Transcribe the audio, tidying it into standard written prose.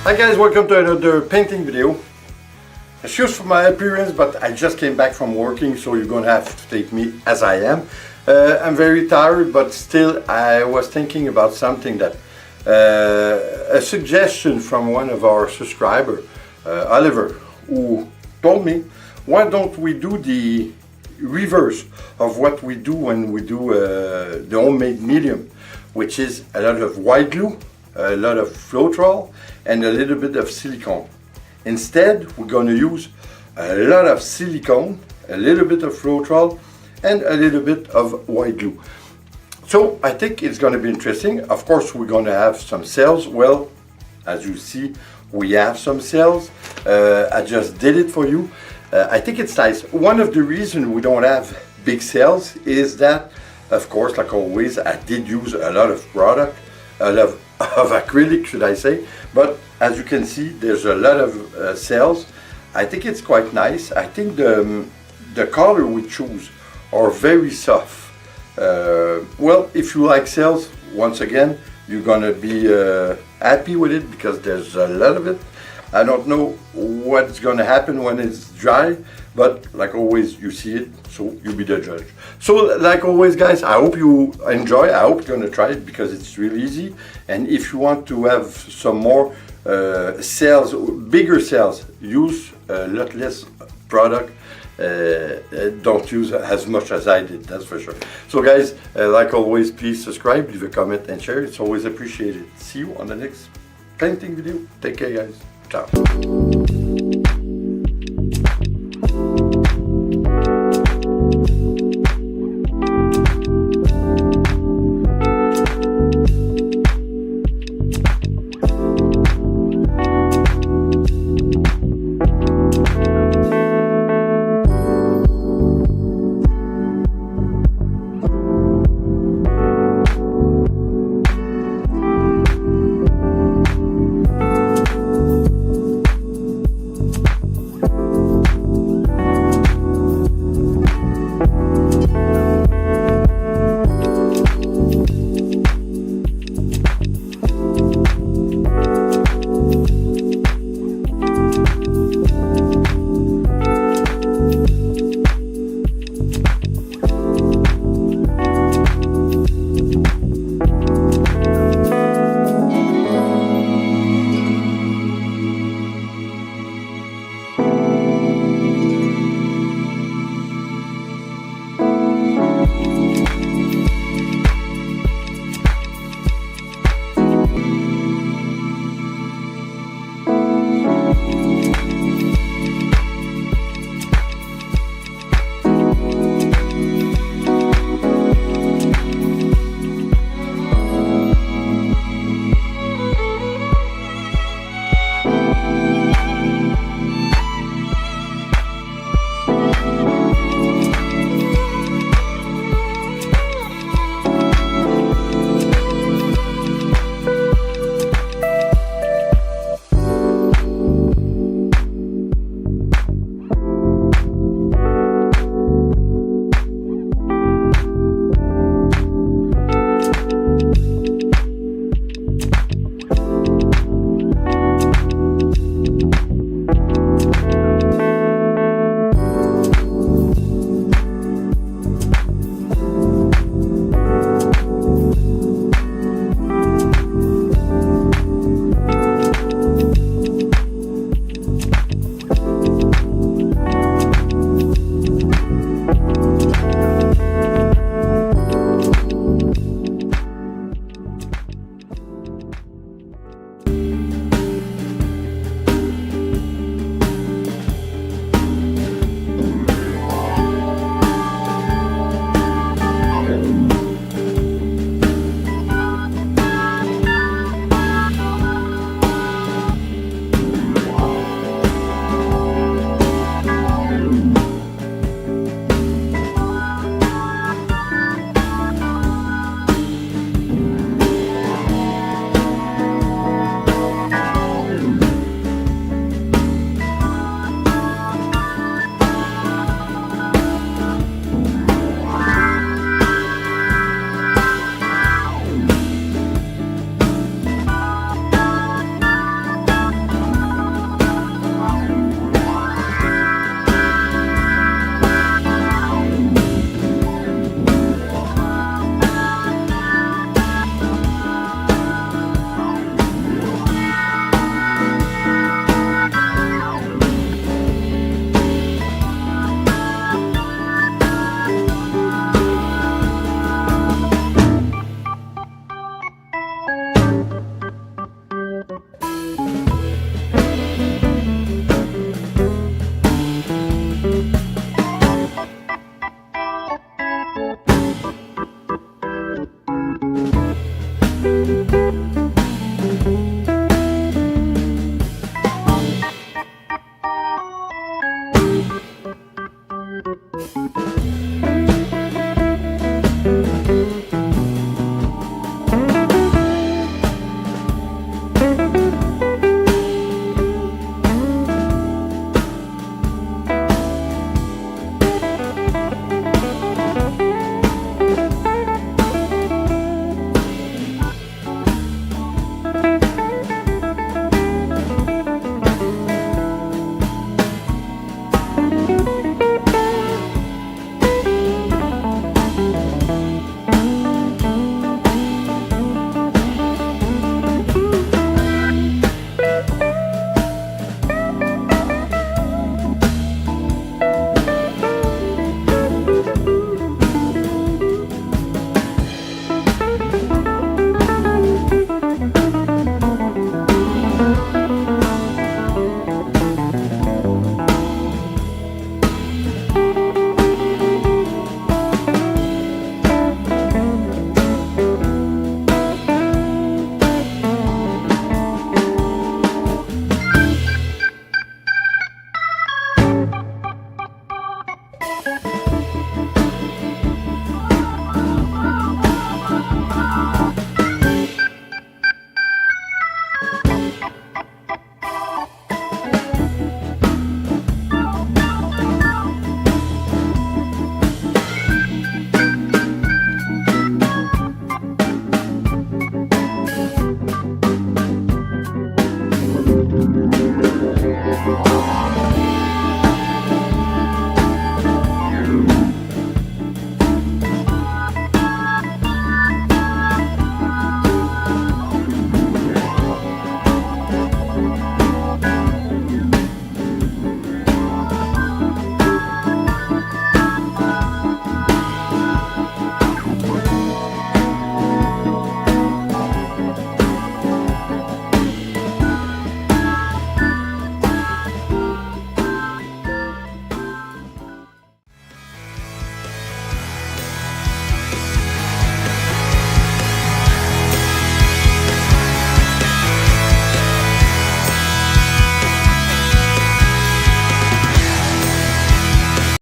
Hi guys, welcome to another painting video. Excuse for my appearance, but I just came back from working, so you're gonna have to take me as I am. I'm very tired, but still I was thinking about something that a suggestion from one of our subscribers, Oliver, who told me, why don't we do the reverse of what we do when we do the homemade medium, which is a lot of white glue, a lot of Floetrol, and a little bit of silicone. Instead, we're going to use a lot of silicone, a little bit of Floetrol, and a little bit of white glue. So I think it's going to be interesting. Of course, we're going to have some cells. Well, as you see, we have some cells. I just did it for you. I think it's nice. One of the reasons we don't have big cells is that, of course, like always, I did use a lot of product, a lot of acrylic, should I say. But as you can see, there's a lot of cells. I think it's quite nice. I think the color we choose are very soft. Well, if you like cells, once again, you're gonna be happy with it because there's a lot of it. I don't know what's gonna happen when it's dry, but like always, you see it, so you be the judge. So like always, guys, I hope you enjoy. I hope you're gonna try it because it's really easy. And if you want to have some more cells, bigger cells, use a lot less product. Don't use as much as I did, that's for sure. So guys, like always, please subscribe, leave a comment and share. It's always appreciated. See you on the next painting video. Take care, guys. Ciao.